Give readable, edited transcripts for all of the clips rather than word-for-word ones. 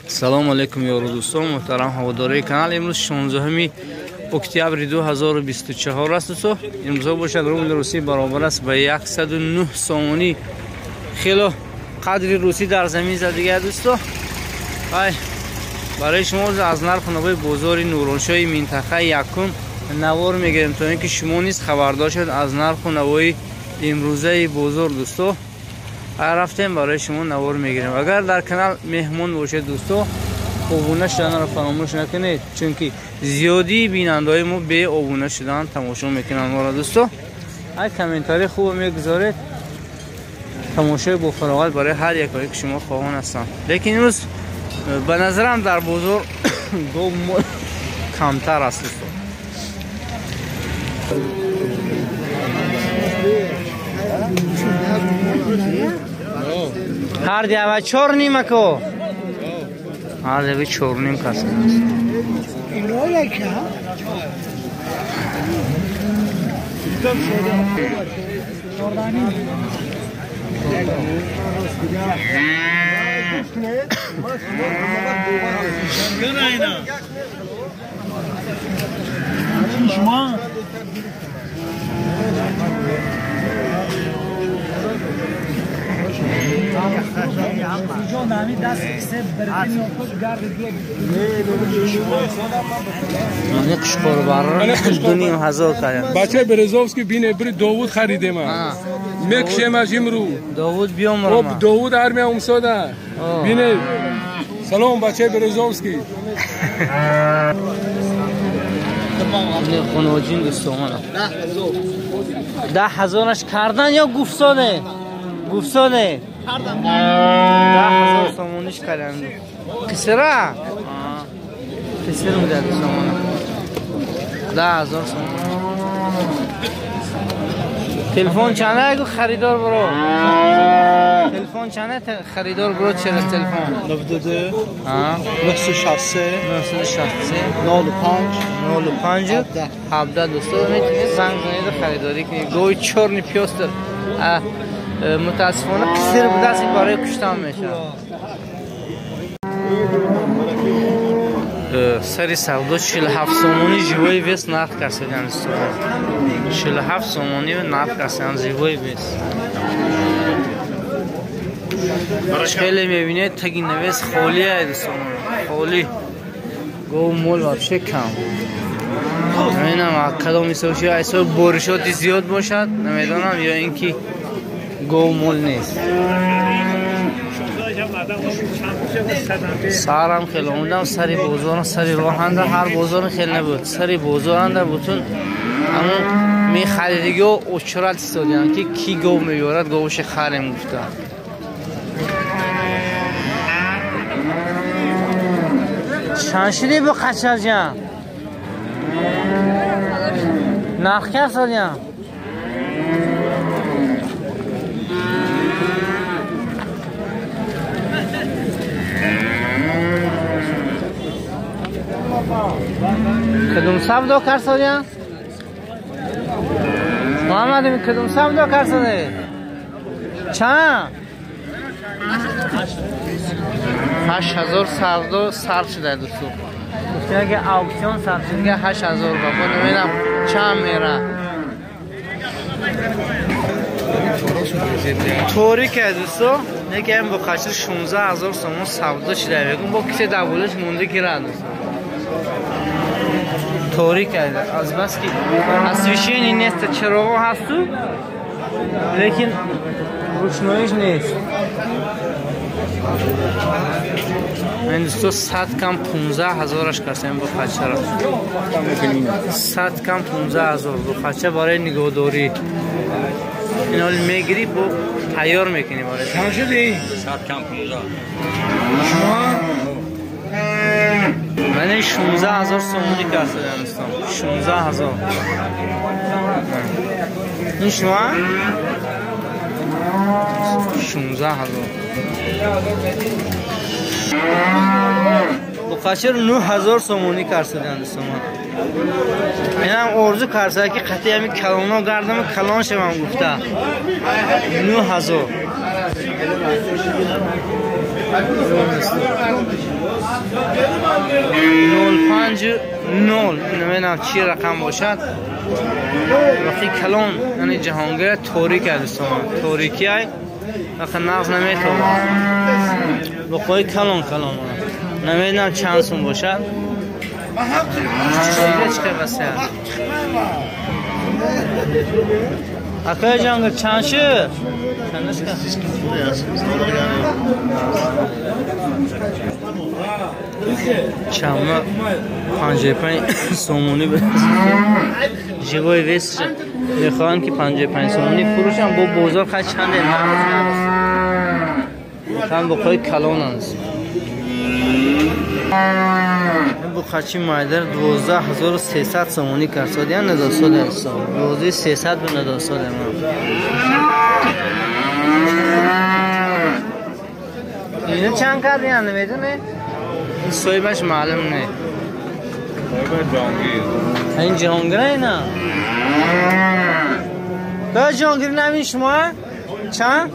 سلام علیکم یارو دوستان محترم هواداری کانال. امروز 16 اکتبر 2024 است دوستان. امروز باشد روبل روسی برابر است به 109 سومونی. خیلی قدر روسی در زمین زدگی دوستان. برای شما از نرخ نوی بازار نورانشاه منطقه یکم نوار میگیریم تا اینکه شما نیز خبردار شد از نرخ نوی امروزه بازار دوستان. رفتیم برای شما نوار میگیریم. اگر در کانال مهمون باشید دوستان ابونه شدن را فراموش نکنید، چون که زیادی بیننده ما به ابونه شدن تماشا میکنن ما را دوستان. اگه کامنتاری خوب میگذارید تماشای با فراغت برای هر یک که شما خواهان هستن. لیکن امروز به نظرم در بازار گو کمتر است دوستان. هر دیوه 4 نیم کو هر دیوه 4 نیم کسی بچه برزوفسکی بینه بری داوود خریده من میکشم از امرو داوود بیام داوود ارمی اومساده بینه. سلام بچه برزوفسکی خانواجین دوستان 10,000ش کردن یا گفتانه؟ گفتانه 10,000 سامونش کردن. قصره؟ قصره بوده دوستان 10,000 سامون. تلفن چنده اگه خریدار برو؟ تلفن چنده خریدار برو؟ چرا تلفن؟ 92 963 05 17 دوستان میتونید زنگ زنید خریداری کنید. گوی چرنی پیاستر متاسفانه قصیر بوده است برای کشتن میشه. سری سودا 47 سومونی جوای ویس نرخ کردن دوستان. 47 سومونی نرخ کردن جوای ویس. خیلی میبینید تگی نویس خالیه دوستان. خالی گو مول واشه کم. نمیدونم کدام میسوشه ایسا بارشاتی زیاد باشد نمیدونم یا اینکه گو مول نیست. سرم خیلی اومدم سری بازار سری راه اندر هر بازار خیلی نبود سری بازار اندر بودن اما می خریدگی و اچرات استادیان که کی گو میورد گوش خریم گفته. چند شدی با قچر جان نرخ که استادیان کدوم سبدا کار سادیان محمد کدوم سبدا کار ساده چند 8,000 سبدا سر شده دوستو. گفتی اگه آکسیون سر شده 8,000 بابا نمیدم چند میره طوری که دوستو نگه هم با خشر 16,000 سومون سبدا شده بگم با کسی دولش مونده که رد طوری کرده از بس که اسویشینی نیست چراغ هستو لیکن روشناییش نیست. این دوستو 100 کم 15,000ش کردیم با خچه را 100 کم 15,000 با خچه برای نگهداری این حال میگیری با تیار میکنی برای چند شدی؟ 100 کم 15 من این 16,000 سومونی کردم دوستان. 16,000 این شما 16,000 بخاطر 9,000 سومونی کردن دوستان. اینم ارزو کرده که قطعی همین کلانا گردم کلان شما گفته 9,000 نمیدونم چی رقم باشد وقتی کلان یعنی جهانگیر تاریک است تاریکی های وقتی نقص نمیتونه بخوای کلان نمیدونم چند سون باشد چه بسیار اکای جهانگیر چند شد چندش کن چما 55 سومونی به جوای وست میخوان که 55 سومونی فروشن با بازار خیلی چنده هم بخوای کلان است این بخچی مایدر 12300 سومونی کرد یا نداستاد است 12300 به نداستاد ما اینو چند کردی هم نمیدونه صاحبش معلوم نه این جهانگیر اینا تو جهانگیر نبین شما چند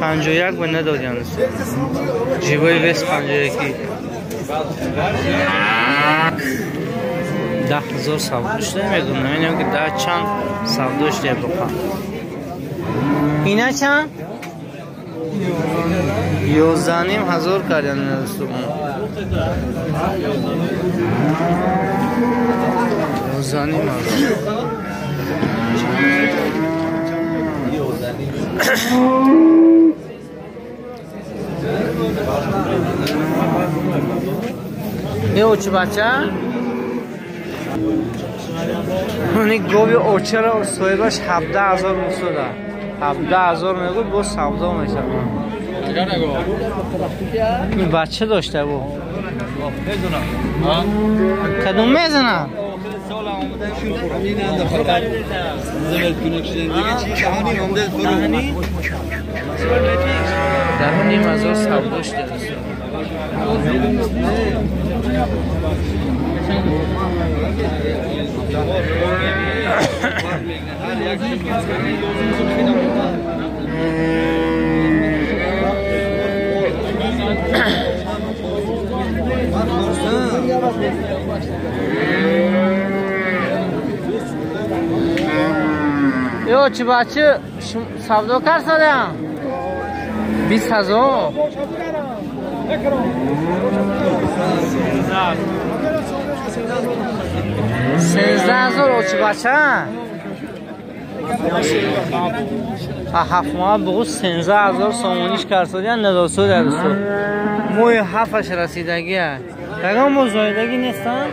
51 به ندادی هنوز جیبای وست 51 10,000 سوداش نمیدونم نمیدونم که 10 چند سوداش ده بخوام اینا چند 11,500 کردن ندستو 11,500 یه اوچه بچه اونی گوی اوچه را صاحبش 17,000 مسوده 17,000 میگود با سودا میشه این بچه داشته بو کدوم میزنه دهنی مزار سوداش درسته یو چی بچه سودا کرد سادم 20,000 13,000 اوچی بچه هفت ماه بگو 13,000 سامونیش کرسادی هم نداستو درستو موی هفتش رسیدگی هست دیگه مزایدگی نیستن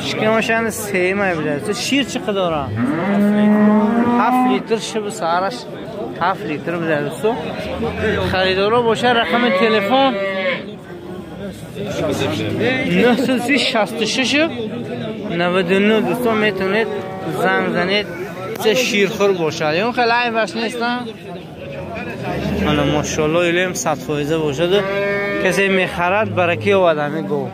شکمشان سیم های بیده شیر چقدر داره 7 لیتر شب سهرش 7 لیتر بیده دوستو خریدارا باشه رقم تلفن 966 99 دوستو میتونید زنگ زنید چه شیرخور باشه اون خیلی عیبش نیستن حالا ماشاءالله ایلیم 100% باشه کسی میخرد برکی و آدمی گو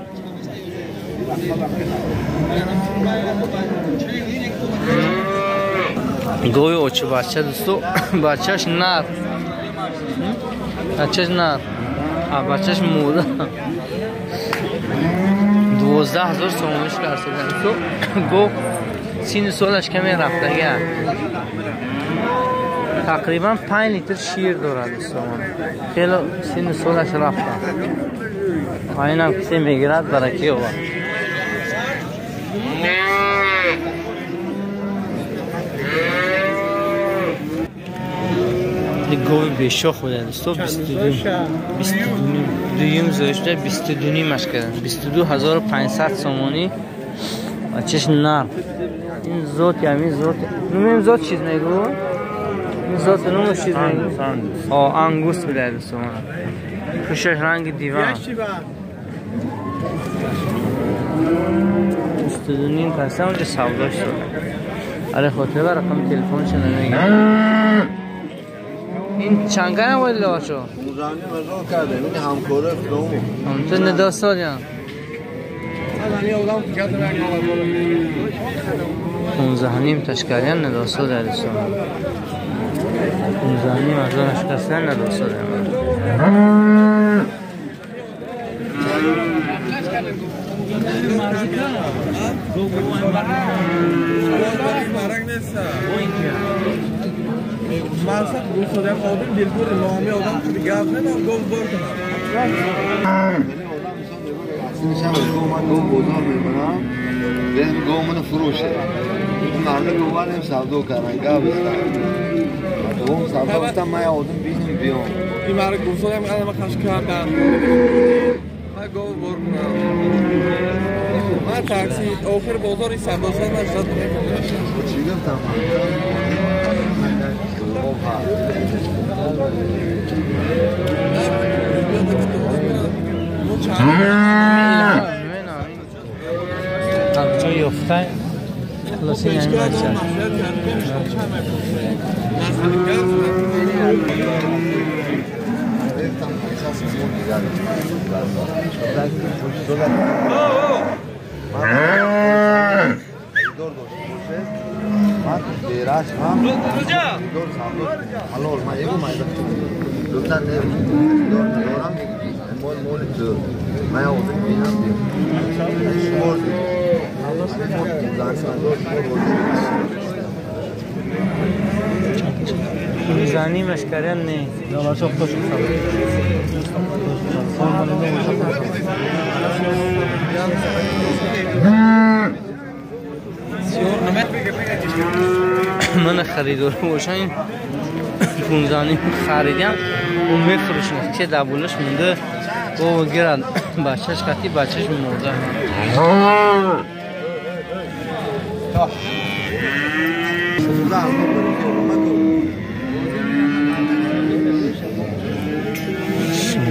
گوی اوچه بچه دوستو بچهش نر بچهش موده 12,000 سومونیش کرده دوستو گو سین سالش کمی رفتگی تقریبا 5 لیتر شیر داره دوستو خیلی سین سالش رفته اینم کسی میگیرد برکی و گوی بیشاخ بوده دوستو 22 زوشته 22 نیمش کردن 22,500 سومونی و چشم نر این زوت یا این زوت نمیم زوت چیز میگو این زوت نمیم چیز میگو انگوست بوده دوستو پوشش رنگ دیوان 22 نیم پسه اونجا سوداش شده علی خاطره و رقم تلفونش نمیگه این چند کنه باید لاشو؟ مزانی مزان کرده این همکاره فرامو همونطور نداستاد یا؟ 15 تشکریان ندوسو در دوستو 15 هزار اشکستن ندوسو در مقصد گفت آدم آدم دلگور لامی آدم گفت نمیم گفت بار کنم میشم گو من گو بزرگ میکنم بهم گو من فروشه محله گو بریم سبزو کردن گا بستن دوم سبزو بستن من آدم بینیم بیام این مرا گفت آدم قدم خش کردن من گو بار کنم من تاکسی آخر بازاری سبزو نشد چی گفتم جای یافته خلاصی یعنی بچه Beras ham dor sablo halol ma ego mayda luttan ne dor doram mol mol tu ma odim binam di sport میزانی مشکرین نه یا çok خوش من خریدار باشم 15 خریدم و میفروشم که دبولش مونده و گرد بچهش کتی بچهش مرده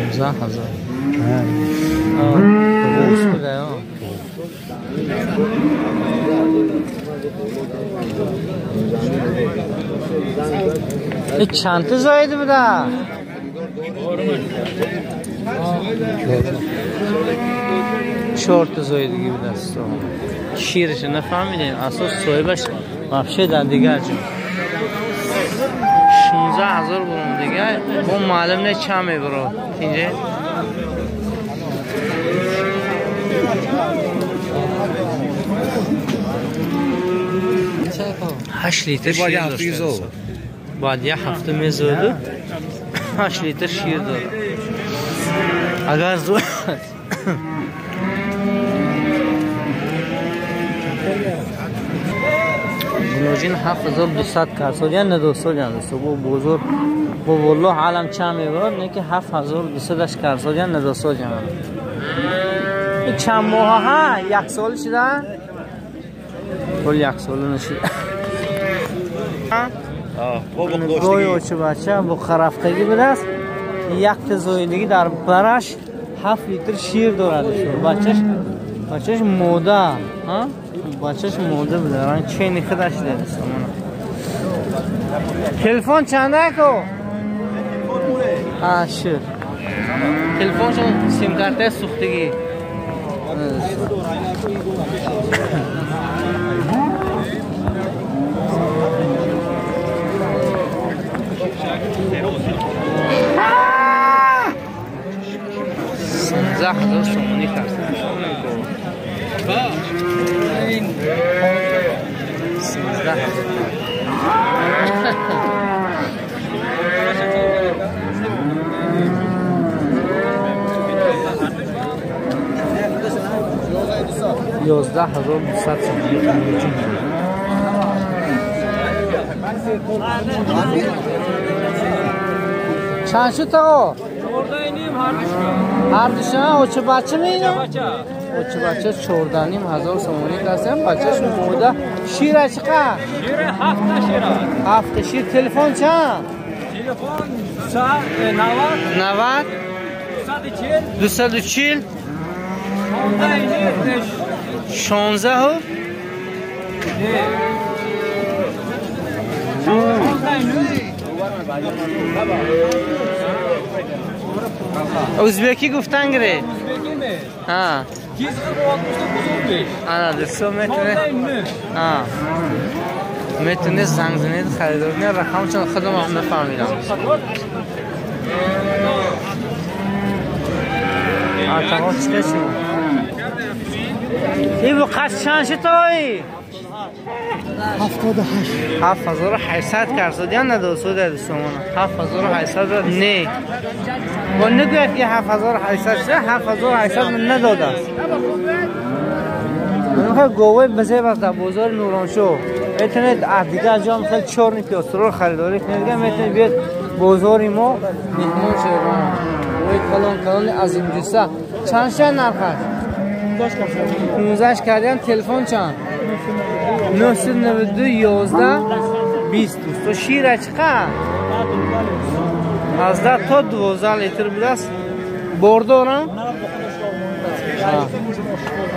16,000 روز بوده این چند تا زایده بوده؟ 4 تا زایدگی بوده است شیرش نفهمیدیم اساس صاحبش مفشه در دیگر جا 16,000 برون دیگه با معلوم نه چمه برو اینجا 8 لیتر شیر داشته باید یه هفته میزوده 8 لیتر شیر داره اگر زود بنوجین 7200 کارسولیان ندوسولیان دسته با بزرگ با والله عالم چه میبرد نه که 7200 کارسولیان ندوسولیان این چند ماه ها یک سال شده کل یک سال نشده گوی اوچه بچه با خرفتگی بوده است یک تزویدگی در برش 7 لیتر شیر دارد بچهش موده بچهش موده بوده رنگ چینی خودش دیده سامانه تلفن چنده کو؟ شیر تلفن شون سیم کارت سوختگی 16,000 سومونی خرسته 11,200 چند شد تا؟ هر دوشن اوچه بچه میده؟ اوچه بچه 14,500 سومونی دستم بچهش موده شیره چقدر؟ شیر 7 شیر 7 شیر تلفن چند؟ تلفن 90 240 16 ها ازبکی گفتن گره ها آره دوستو میتونه میتونه زنگ زنید خریدار کنه رقم چون خودم هم نفهمیدم آتاقا چکه شما ای بو قصد چند شتایی 7800 کرد یا ندو سوده دوستو مانا 7800 نه با نگوید که 7800 شده 7800 من نداده است من میخواه گوه بزه بس در بازار نورانشو میتونید دیگه از جا میخواه 4 پیاسترول خریداری کنید میتونید بیاد بازاری ما مهمان شده گوه کلان از این دوسته چند شد نرخش 15 کردیم تلفن چند 992 11 20 دوستا شیر چقدر از 10 تا 12 لیتر بوده است بردارم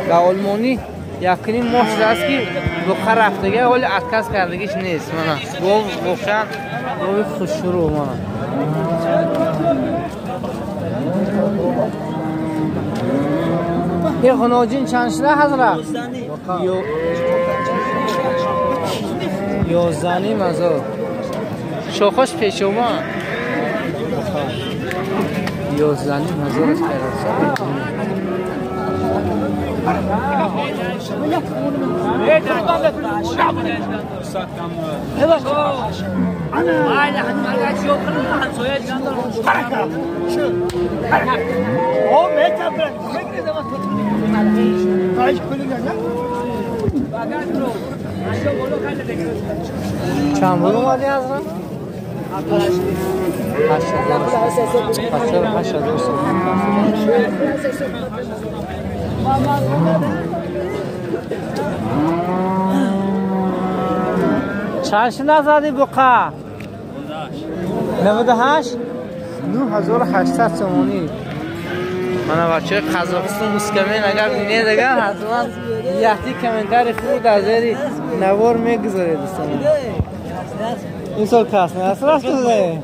در آلمانی یقینی ماه شده است که بخه رفتگه ولی عکس کردگیش نیست گوه واقعا گوه خوشرو یه خناجین چند شده حضرت؟ 11 هزار شاخش پیش اومد 11 هزار چند بود اومدی از من؟ 8 چند نزدی بقا 98 9800 سومونی من بچه قزاقستان مسکمین اگر بینید اگر حتما یحتی کمنتر خود از داری نوار میگذارید دوستان این سال کس نه اصلا راست بوده این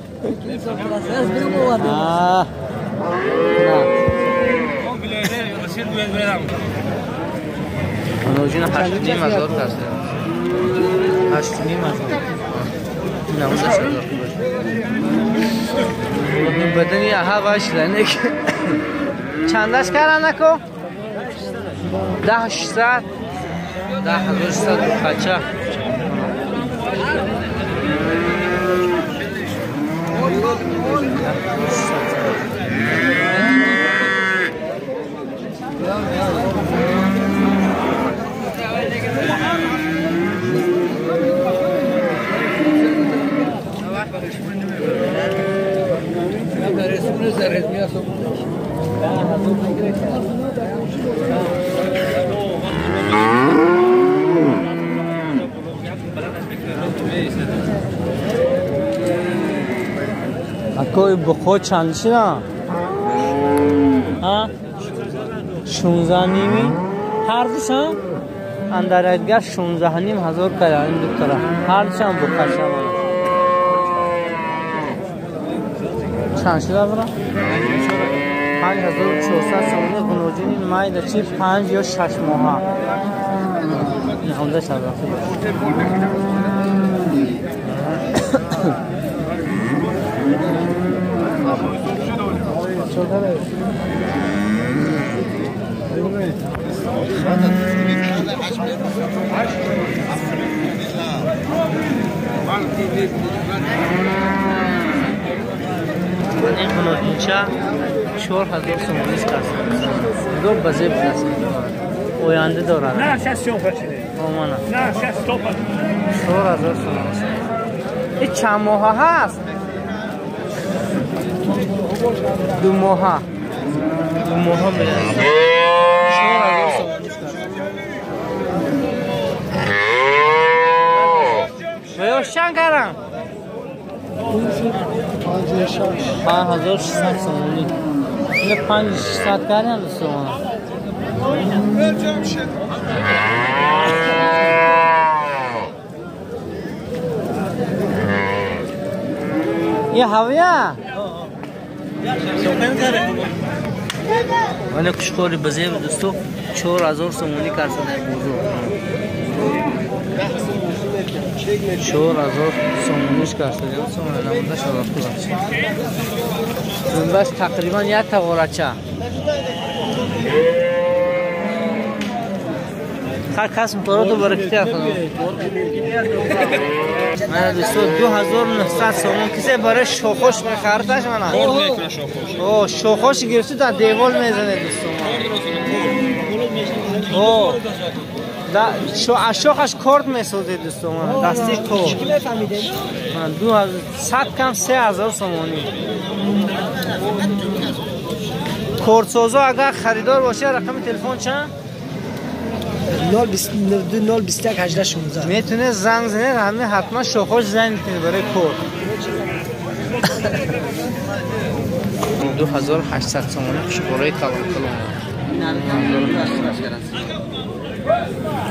سال کس نه نه منوجین 8,500 کس 8,500 نوزه شده این بدنی اها باش رنه که چندش کردن نکو 10,600 10,600 بچه کوئی بخود چند شده؟ ها؟ 16 نیمی؟ هر دوشم؟ اندرگاه 16 نیم هزار کرده این دکتره هر دوشم بخود شده چند شده برا؟ 5400 سومونی غنوجینی مایده چی 5 یا 6 ماه نهونده شده این خنوجینچه 4000 سومونی است دو بزه بلست اوینده دارد نه 60 شون پچیده آمانه نه 60 توپ 4000 سومونی است این چند ماه هست 2 ماه میره 4000 سومونی است بیاشتن کردم 5600 سومونی اینه 5600 کردم دوستان یه هویه ولی کشکاری بزیر دوستو 4000 سومونی کرده بزرگ 4000 سومونیش کرده سومون نمونده شده خودم بس تقریبا یک توارچه هر کس مطورات رو برکتی کنم من دوستو 2900 سومون کسی برای شوخوش بخردش منه اوه شوخوش گرفتی در دیوال میزنه دوستو اوه شوخش کرد میسوزه دوستو من دستی کرد من 2100 کم 3000 سومونی کردسوزا اگر خریدار باشه رقم تلفن چند؟ 021 18 16 میتونه زنگ زنه همه حتما شوخوش زنگ میتونه برای کرد 2800 سومونی کشکورای کلان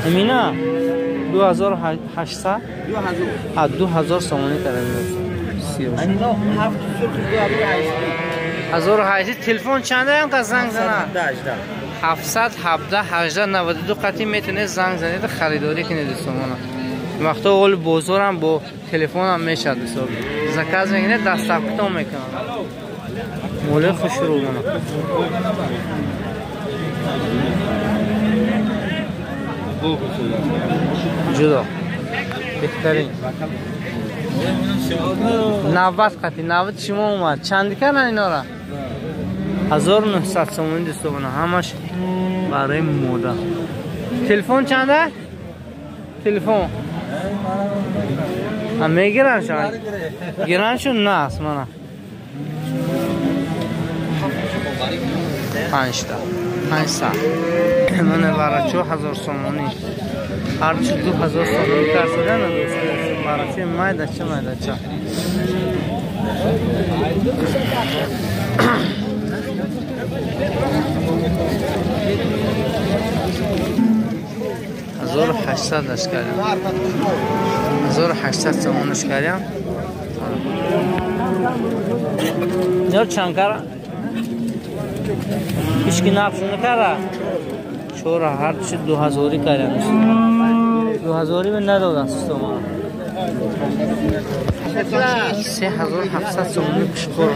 امینا 2800 2000 سومونی کرده 1800 تلفن چنده هم که زنگ زنه 717 18 92 قطعی میتونه زنگ زنید خریداری کنید دوستان وقتا اول بزرگم با تلفن هم میشه دوستان زکاز میگنه دستاپتو میکنه موله خوش رو کنه جدا بهترین 90 قطعی 90 شما اومد چند کنن اینا را 1900 سومونی دوستان همش برای موده تلفن چنده؟ تلفن هم میگیرن شاید گیرن شد نه اسمانه 500 من برای 4000 سومونی هرچی 2000 سومونی کار شده نه دوستان برای چه مایده چه مایده چه 1800 اش کردیم 1800 سومونش کردیم نه چند کرد هیچ کی نقش نکرد چورا هر چی 2000 کردیم 2000 به نداد است ما 3700 سومونی کشکور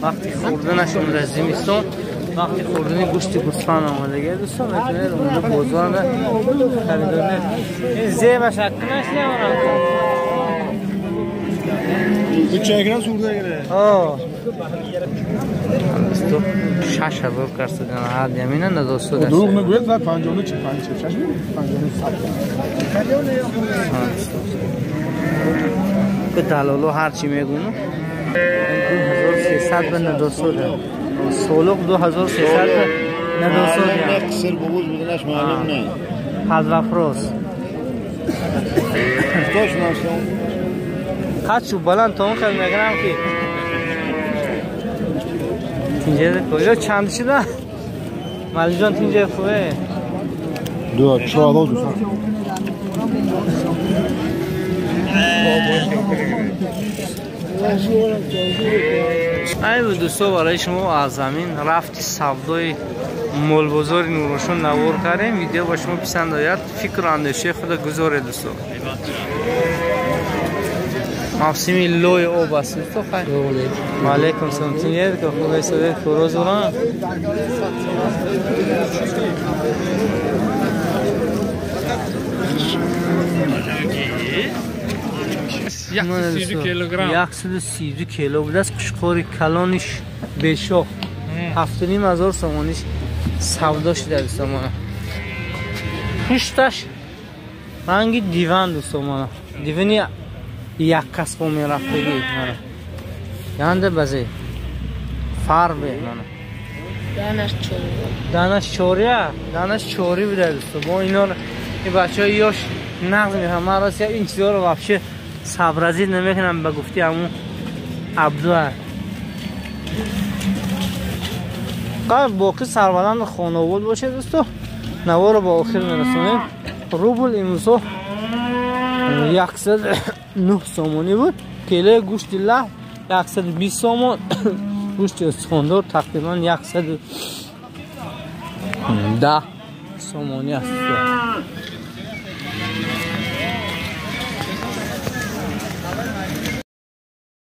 وقتی خوردنش اون زمستون وقتی خوردنی گوشت گوسفند آمادگی دوستان میتونه اونجا بازار خریدار زیبا شکنش نمونم Bu çekilen surda gire. آه دوستو 6000 کرد دیدن عاد یمینه نه دوستو داشت دروغ میگوید و 59 چه 56 که دلالو هر چی میگونو 2300 به دوستو ده سولوق 2300 نه دوستو ده قصر بغوز بودنش معلوم نه حد و فروز توش ناشتون قد شو بلند تا اون خیلی میگنم که تینجه کجا چند شده مالی جان تینجه خوبه Dua, şu adam dursun. ای دوستو برای شما از زمین رفتی سودای مول بازار نوروشون نوار کردیم ویدیو با شما پسند آید فکر و اندیشه خود گذاره دوستو مفسیمی لوی او بس دوستو خیلی علیکم سلام تینید که خوبه سوید فروز بران یک 132 کیلو بود از قشقوری کلانش بشو 7500 سومونیش سودا شده دوستان پشتش رنگی دیوان دوستان دیوانی یک کس با می رفتگی یعنی بزه فربه دانش چوری بوده دوستان با اینا این بچه های یاش نقض میکنم من راستی این چیزها رو وفشه صبرازید نمیکنم به گفتی همون عبدو هست قبل باقی سربلند خانواد باشه دوستو نوار رو با آخر میرسونیم روبل امروزو 109 سومونی بود کیله گوشت لحم 120 سومون پوست استخواندار تقریبا 110 سومانی است.